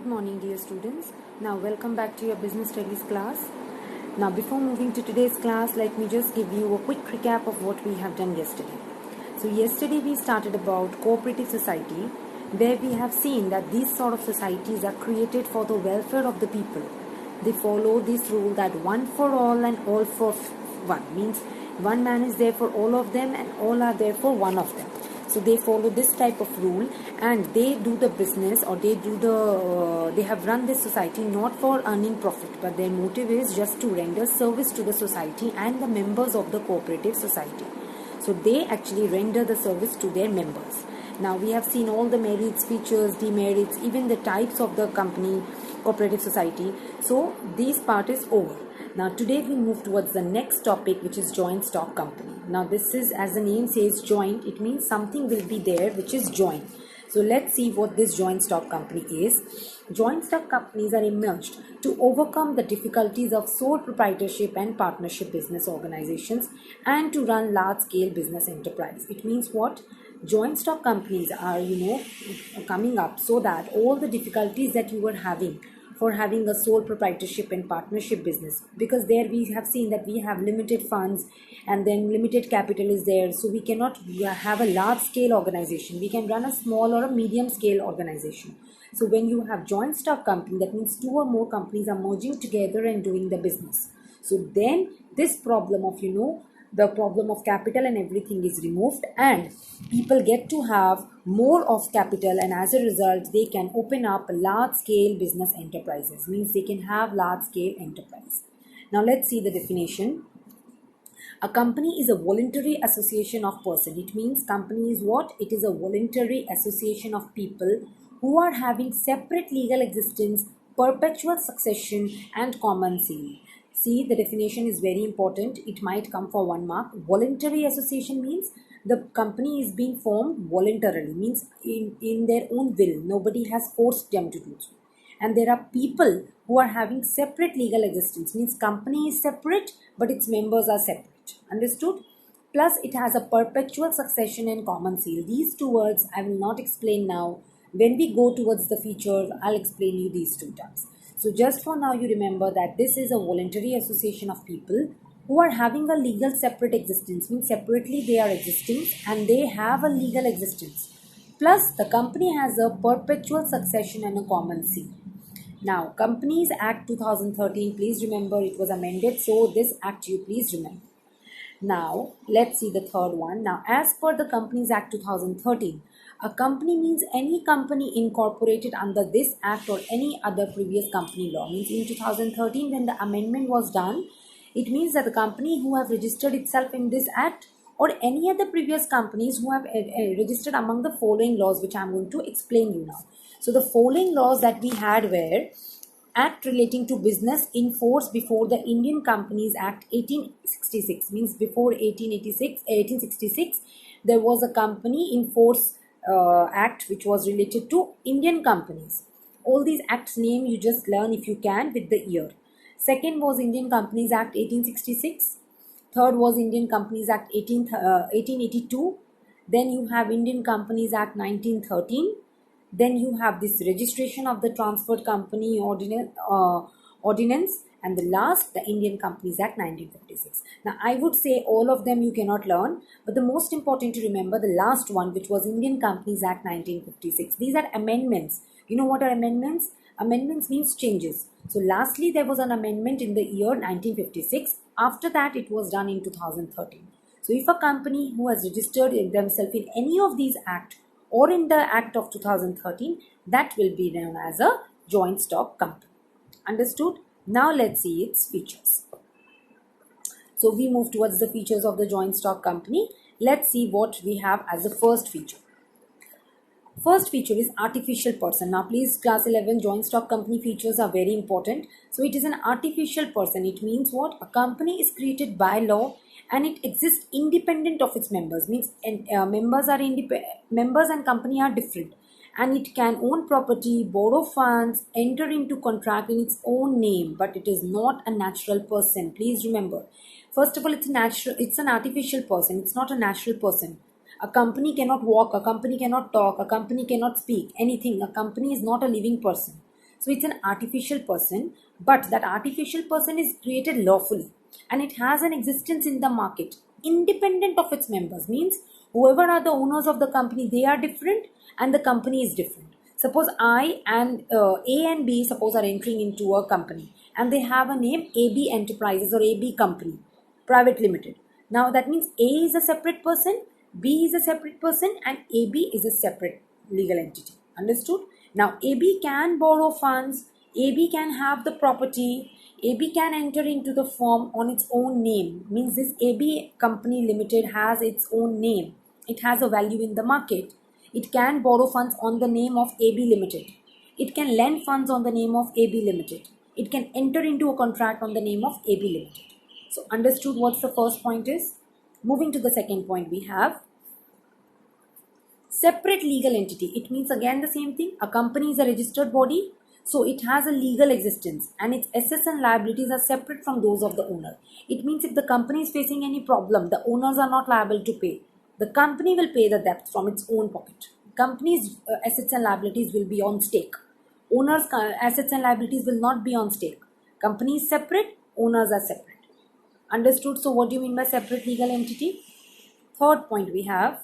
Good morning, dear students. Now welcome back to your business studies class. Now before moving to today's class, let me just give you a quick recap of what we have done yesterday. So yesterday we started about cooperative society, where we have seen that these sort of societies are created for the welfare of the people. They follow this rule that one for all and all for one, means one man is there for all of them and all are there for one of them. So they follow this type of rule, and they do the business, or they have run this society not for earning profit, but their motive is just to render service to the society and the members of the cooperative society. So they actually render the service to their members. Now we have seen all the merits, features, demerits, even the types of the company, cooperative society. So this part is over. Now today we move towards the next topic, which is joint stock company. Now this is, as the name says, joint. It means something will be there which is joint. So let's see what this joint stock company is. Joint stock companies are emerged to overcome the difficulties of sole proprietorship and partnership business organizations and to run large scale business enterprise. It means what? Joint stock companies are, coming up so that all the difficulties that you were having for having a sole proprietorship and partnership business, because there we have seen that we have limited funds and then limited capital is there, so we cannot have a large scale organization. We can run a small or a medium scale organization. So when you have joint stock company, that means two or more companies are merging together and doing the business. So then this problem of the problem of capital and everything is removed, and people get to have more of capital, and as a result they can open up large scale business enterprises, means they can have large scale enterprise. Now let's see the definition. A company is a voluntary association of persons. It means company is what? It is a voluntary association of people who are having separate legal existence, perpetual succession and common seal. See, the definition is very important. It might come for 1 mark. Voluntary association means the company is being formed voluntarily, means in their own will. Nobody has forced them to do so. And there are people who are having separate legal existence, means company is separate but its members are separate. Understood? Plus it has a perpetual succession and common seal. These two words I will not explain now. When we go towards the features, I'll explain you these two terms. So just for now, you remember that this is a voluntary association of people who are having a legal separate existence, means separately they are existing and they have a legal existence. Plus the company has a perpetual succession and a common seal. Now Companies Act 2013, please remember it was amended, so this act you please remember. Now let's see the third one. Now as per the Companies Act 2013, a company means any company incorporated under this act or any other previous company law. Means in 2013 when the amendment was done, it means that the company who have registered itself in this act or any other previous companies who have registered among the following laws, which I am going to explain you now. So the following laws that we had were Act relating to business in force before the Indian Companies Act 1866, means before 1866 there was a company in force act which was related to Indian companies. All these acts name you just learn if you can with the year. Second was Indian Companies Act 1866. Third was Indian Companies Act 1882. Then you have Indian Companies Act 1913. Then you have this registration of the transferred company ordinance, and the last, the Indian Companies Act 1956. Now I would say all of them you cannot learn, but the most important to remember the last one, which was Indian Companies Act 1956. These are amendments. You know what are amendments? Amendments means changes. So lastly there was an amendment in the year 1956. After that it was done in 2013. So if a company who has registered themselves in any of these acts or in the act of 2013, that will be known as a joint stock company. Understood? Now let's see its features. So we move towards the features of the joint stock company. Let's see what we have as the first feature. First feature is artificial person. Now please, class 11 joint stock company features are very important. So it is an artificial person. It means what? A company is created by law and it exists independent of its members. Means members and company are different, and it can own property, borrow funds, enter into contract in its own name, but it is not a natural person. Please remember, first of all, it's an artificial person. It's not a natural person. A company cannot walk, a company cannot talk, a company cannot speak, anything. A company is not a living person. So it's an artificial person, but that artificial person is created lawfully and it has an existence in the market independent of its members. Means whoever are the owners of the company, they are different and the company is different. Suppose I and A and B suppose are entering into a company and they have a name AB Enterprises or AB Company Private Limited. Now that means A is a separate person, B is a separate person and AB is a separate legal entity. Understood? Now AB can borrow funds, AB can have the property, AB can enter into the firm on its own name. Means this AB Company Limited has its own name. It has a value in the market. It can borrow funds on the name of AB Limited. It can lend funds on the name of AB Limited. It can enter into a contract on the name of AB Limited. So understood what the first point is? Moving to the second point, we have separate legal entity. It means again the same thing. A company is a registered body. So it has a legal existence and its assets and liabilities are separate from those of the owner. It means if the company is facing any problem, the owners are not liable to pay. The company will pay the debt from its own pocket. Company's assets and liabilities will be on stake. Owners' assets and liabilities will not be on stake. Company is separate, owners are separate. Understood? So what do you mean by separate legal entity? Third point we have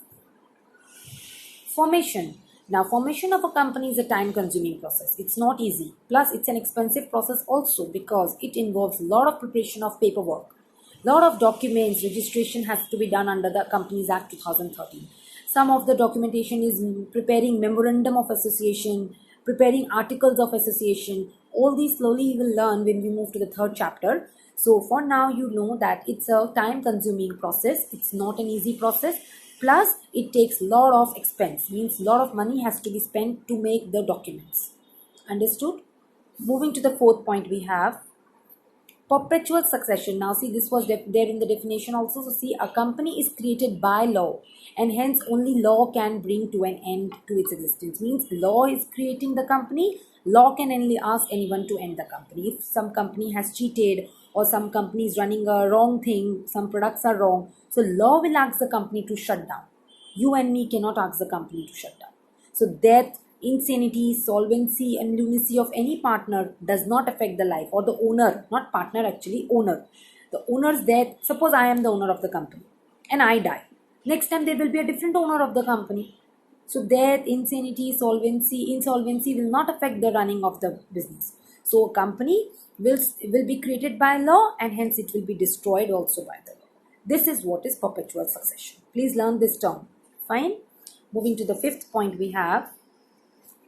formation. Now formation of a company is a time consuming process. It's not easy. Plus it's an expensive process also because it involves a lot of preparation of paperwork. Lot of documents, registration has to be done under the Companies Act 2013. Some of the documentation is preparing memorandum of association, preparing articles of association. All these slowly you will learn when we move to the third chapter. So for now you know that it's a time consuming process. It's not an easy process. Plus it takes lot of expense. Means lot of money has to be spent to make the documents. Understood? Moving to the fourth point we have perpetual succession. Now see, this was there in the definition also. So see, a company is created by law and hence only law can bring to an end to its existence. Means law is creating the company, law can only ask anyone to end the company. If some company has cheated or some company is running a wrong thing, some products are wrong, so law will ask the company to shut down. You and me cannot ask the company to shut down. So death, insanity, solvency and lunacy of any partner does not affect the life or the owner, not partner actually, owner. The owner's death, suppose I am the owner of the company and I die. Next time there will be a different owner of the company. So death, insanity, insolvency will not affect the running of the business. So a company will be created by law and hence it will be destroyed also by the law. This is what is perpetual succession. Please learn this term. Fine. Moving to the fifth point we have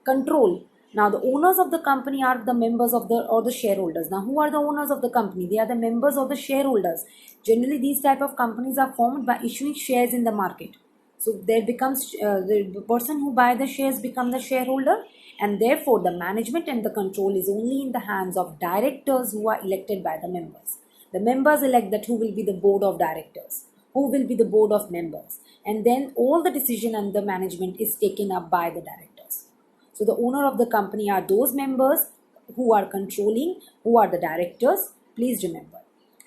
control. Now the owners of the company are the members of the shareholders. Now who are the owners of the company? They are the members of the shareholders. Generally these type of companies are formed by issuing shares in the market. So there becomes the person who buy the shares become the shareholder and therefore the management and the control is only in the hands of directors who are elected by the members. The members elect that who will be the board of directors, who will be the board of members, and then all the decision and the management is taken up by the directors. So the owner of the company are those members who are controlling, who are the directors, please remember.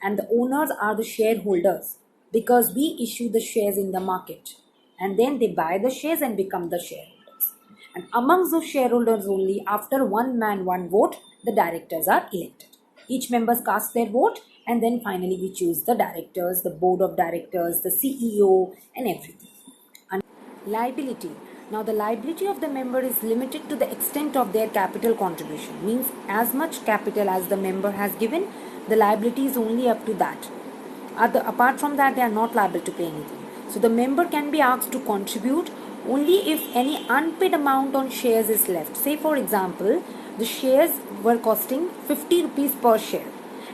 And the owners are the shareholders because we issue the shares in the market and then they buy the shares and become the shareholders. And amongst those shareholders only, after one man, one vote, the directors are elected. Each member casts their vote and then finally we choose the directors, the board of directors, the CEO and everything. And liability. Now the liability of the member is limited to the extent of their capital contribution. Means as much capital as the member has given, the liability is only up to that. Apart from that, they are not liable to pay anything. So the member can be asked to contribute only if any unpaid amount on shares is left. Say for example, the shares were costing 50 rupees per share.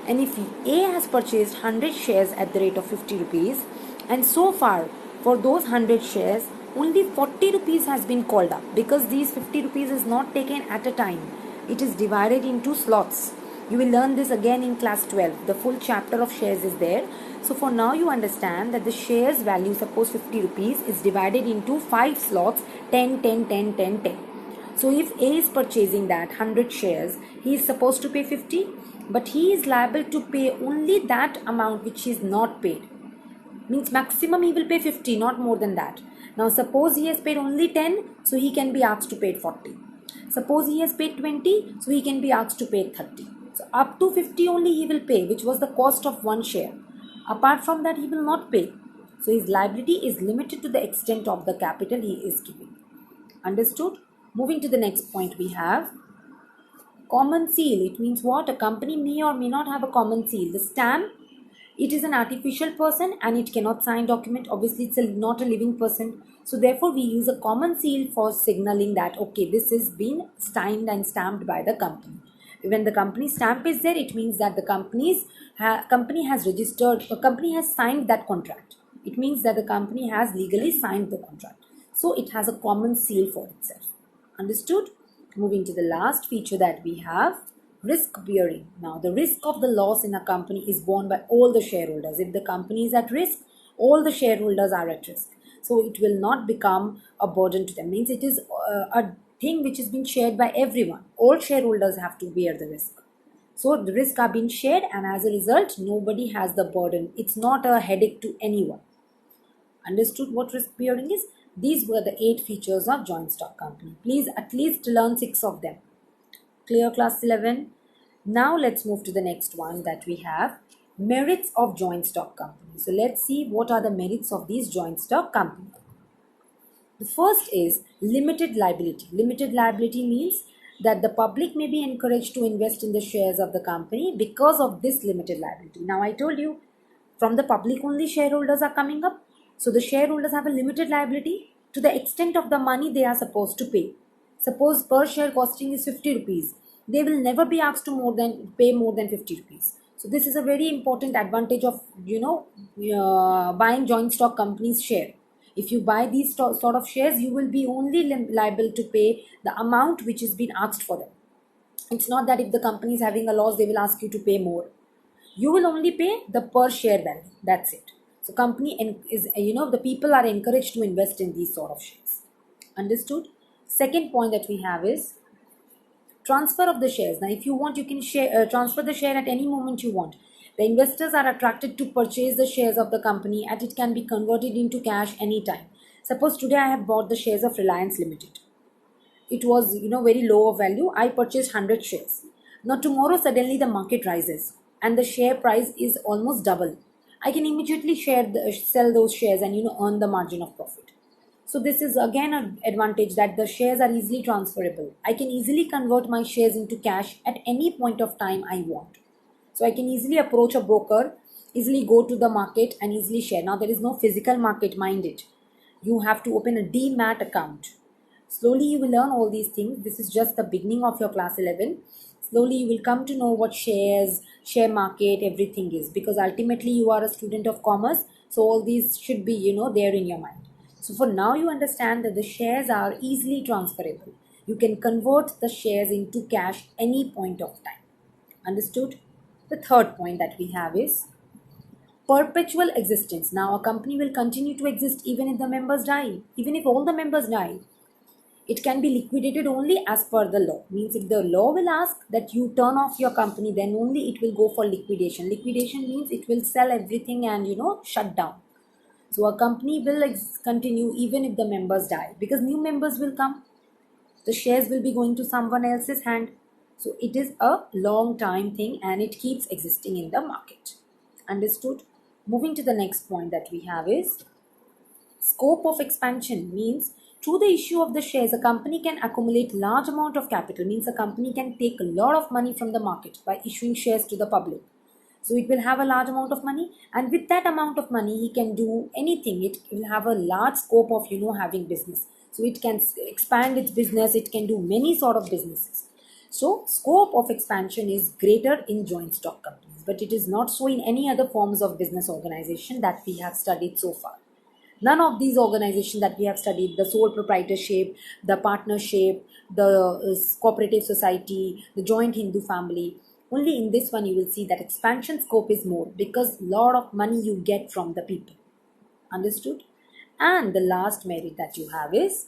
And if A has purchased 100 shares at the rate of 50 rupees and so far for those 100 shares only 40 rupees has been called up because these 50 rupees is not taken at a time. It is divided into slots. You will learn this again in class 12. The full chapter of shares is there. So for now you understand that the shares value, suppose 50 rupees, is divided into 5 slots, 10, 10, 10, 10, 10. So if A is purchasing that 100 shares, he is supposed to pay 50, but he is liable to pay only that amount which is not paid. Means maximum he will pay 50, not more than that. Now suppose he has paid only 10, so he can be asked to pay 40. Suppose he has paid 20, so he can be asked to pay 30. So up to 50 only he will pay, which was the cost of one share. Apart from that, he will not pay. So his liability is limited to the extent of the capital he is giving. Understood? Moving to the next point, we have common seal. It means what? A company may or may not have a common seal. The stamp, it is an artificial person and it cannot sign document. Obviously, it's not a living person. So therefore, we use a common seal for signaling that, okay, this is been signed and stamped by the company. When the company stamp is there, it means that the company has registered, a company has signed that contract. It means that the company has legally signed the contract. So it has a common seal for itself. Understood? Moving to the last feature that we have, risk bearing. Now, the risk of the loss in a company is borne by all the shareholders. If the company is at risk, all the shareholders are at risk. So it will not become a burden to them. Means it is a thing which is being shared by everyone. All shareholders have to bear the risk. So the risks are being shared, and as a result, nobody has the burden. It's not a headache to anyone. Understood what risk bearing is? These were the 8 features of joint stock company. Please at least learn 6 of them. Clear, class 11? Now let's move to the next one that we have, merits of joint stock company. So let's see what are the merits of these joint stock company. The first is limited liability. Limited liability means that the public may be encouraged to invest in the shares of the company because of this limited liability. Now I told you, from the public only shareholders are coming up. So the shareholders have a limited liability to the extent of the money they are supposed to pay. Suppose per share costing is 50 rupees. They will never be asked to pay more than 50 rupees. So this is a very important advantage of, buying joint stock companies share. If you buy these sort of shares, you will be only liable to pay the amount which is being asked for them. It's not that if the company is having a loss, they will ask you to pay more. You will only pay the per share value. That's it. So the people are encouraged to invest in these sort of shares. Understood? Second point that we have is transfer of the shares. Now, if you want, you can transfer the share at any moment you want. The investors are attracted to purchase the shares of the company and it can be converted into cash anytime. Suppose today I have bought the shares of Reliance Limited. It was, very low of value. I purchased 100 shares. Now, tomorrow suddenly the market rises and the share price is almost double. I can immediately sell those shares and, earn the margin of profit. So this is again an advantage that the shares are easily transferable. I can easily convert my shares into cash at any point of time I want. So I can easily approach a broker, easily go to the market and easily share. Now there is no physical market, mind it. You have to open a demat account. Slowly you will learn all these things. This is just the beginning of your class 11. Slowly you will come to know what shares, share market, everything is. Because ultimately you are a student of commerce. So all these should be, there in your mind. So for now you understand that the shares are easily transferable. You can convert the shares into cash any point of time. Understood? The third point that we have is perpetual existence. Now a company will continue to exist even if the members die. Even if all the members die. It can be liquidated only as per the law. Means if the law will ask that you turn off your company, then only it will go for liquidation. Liquidation means it will sell everything and, shut down. So a company will continue even if the members die because new members will come. The shares will be going to someone else's hand. So it is a long time thing and it keeps existing in the market. Understood? Moving to the next point that we have is scope of expansion. Means through the issue of the shares, a company can accumulate large amount of capital. Means a company can take a lot of money from the market by issuing shares to the public. So it will have a large amount of money, and with that amount of money, he can do anything. It will have a large scope of, having business. So it can expand its business. It can do many sort of businesses. So scope of expansion is greater in joint stock companies, but it is not so in any other forms of business organization that we have studied so far. None of these organizations that we have studied, the sole proprietorship, the partnership, the cooperative society, the joint Hindu family, only in this one you will see that expansion scope is more because lot of money you get from the people. Understood? And the last merit that you have is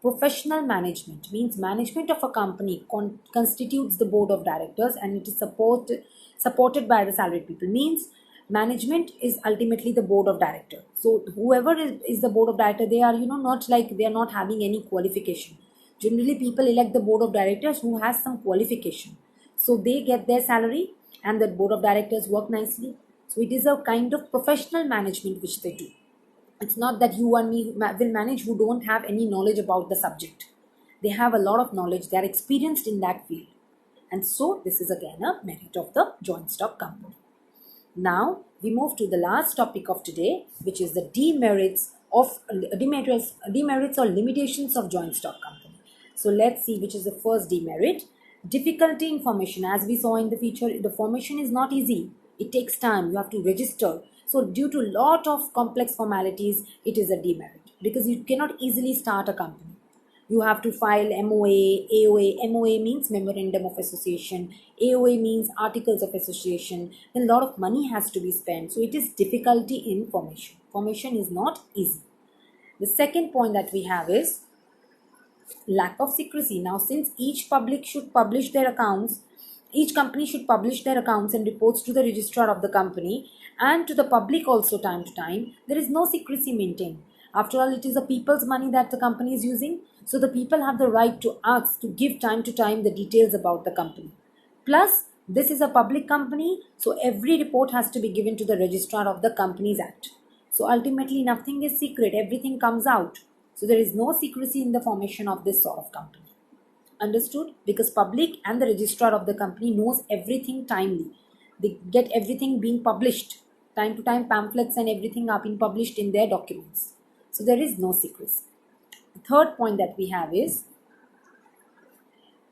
professional management. Means management of a company constitutes the board of directors and it is supported by the salaried people. Means management is ultimately the board of director. So whoever is the board of director, they are, not like they are not having any qualification. Generally, people elect the board of directors who has some qualification. So they get their salary and the board of directors work nicely. So it is a kind of professional management which they do. It's not that you and me will manage who don't have any knowledge about the subject. They have a lot of knowledge. They are experienced in that field. And so this is again a merit of the joint stock company. Now we move to the last topic of today, which is the demerits or limitations of joint stock company. So let's see which is the first demerit. Difficulty in formation. As we saw in the feature, the formation is not easy. It takes time. You have to register. So due to lot of complex formalities, it is a demerit because you cannot easily start a company. You have to file MOA, AOA. MOA means Memorandum of Association. AOA means Articles of Association. Then a lot of money has to be spent. So it is difficulty in formation. Formation is not easy. The second point that we have is lack of secrecy. Now, since each company should publish their accounts and reports to the registrar of the company and to the public also time to time, there is no secrecy maintained. After all, it is the people's money that the company is using. So the people have the right to ask to give time to time the details about the company. Plus, this is a public company, so every report has to be given to the registrar of the Companies Act. So ultimately, nothing is secret. Everything comes out. So there is no secrecy in the formation of this sort of company. Understood? Because public and the registrar of the company knows everything timely. They get everything being published. Time to time pamphlets and everything are being published in their documents. So there is no secrecy. The third point that we have is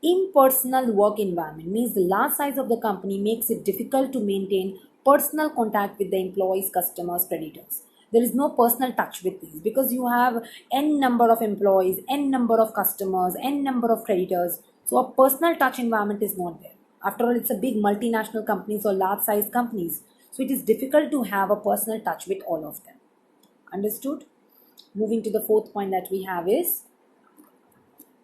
impersonal work environment. Means the large size of the company makes it difficult to maintain personal contact with the employees, customers, creditors. There is no personal touch with these because you have n number of employees, n number of customers, n number of creditors. So a personal touch environment is not there. After all, it's a big multinational companies or large size companies. So it is difficult to have a personal touch with all of them. Understood? Moving to the fourth point that we have is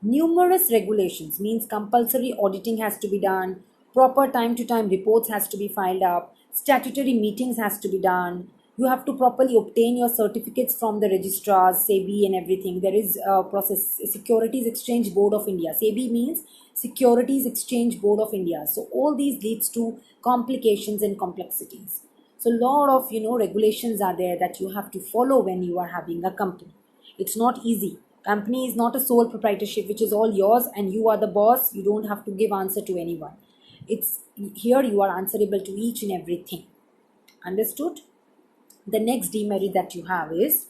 numerous regulations. Means compulsory auditing has to be done, proper time to time reports has to be filed up, statutory meetings has to be done. You have to properly obtain your certificates from the registrars, SEBI and everything. There is a process, Securities Exchange Board of India. SEBI means Securities Exchange Board of India. So all these leads to complications and complexities. So a lot of regulations are there that you have to follow when you are having a company. It's not easy. Company is not a sole proprietorship which is all yours and you are the boss. You don't have to give answer to anyone. It's here you are answerable to each and everything. Understood? The next demerit that you have is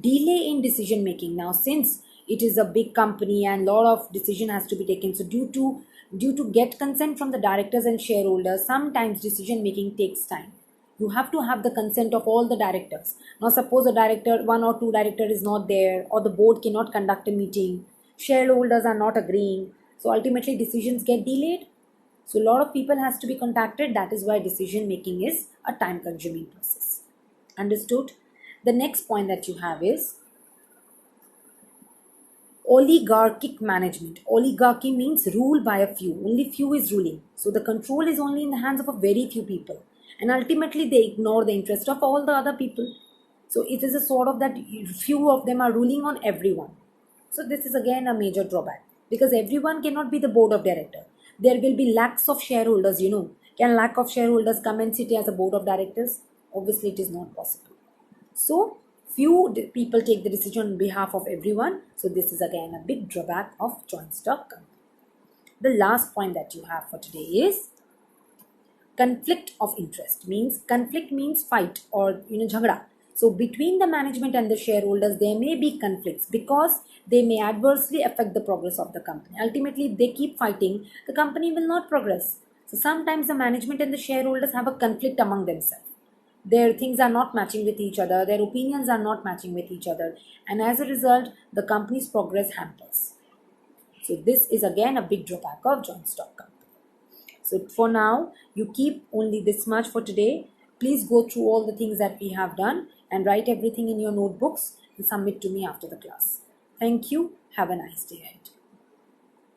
delay in decision making. Now, since it is a big company and a lot of decision has to be taken, so due to get consent from the directors and shareholders, sometimes decision making takes time. You have to have the consent of all the directors. Now, suppose a director, one or two director is not there, or the board cannot conduct a meeting, shareholders are not agreeing, so ultimately decisions get delayed. So a lot of people has to be contacted. That is why decision making is a time consuming process. Understood? The next point that you have is oligarchic management. Oligarchy means rule by a few. Only few is ruling. So the control is only in the hands of a very few people. And ultimately they ignore the interest of all the other people. So it is a sort of that few of them are ruling on everyone. So this is again a major drawback. Because everyone cannot be the board of director. There will be lakhs of shareholders, Can lack of shareholders come and sit as a board of directors? Obviously, it is not possible. So, few people take the decision on behalf of everyone. So, this is again a big drawback of joint stock company. The last point that you have for today is conflict of interest. Conflict means fight or jhagda. So, between the management and the shareholders, there may be conflicts because they may adversely affect the progress of the company. Ultimately, if they keep fighting, the company will not progress. So, sometimes the management and the shareholders have a conflict among themselves. Their things are not matching with each other, their opinions are not matching with each other, and as a result, the company's progress hampers. So this is again a big drawback of joint stock company. So for now, you keep only this much for today. Please go through all the things that we have done and write everything in your notebooks and submit to me after the class. Thank you. Have a nice day ahead.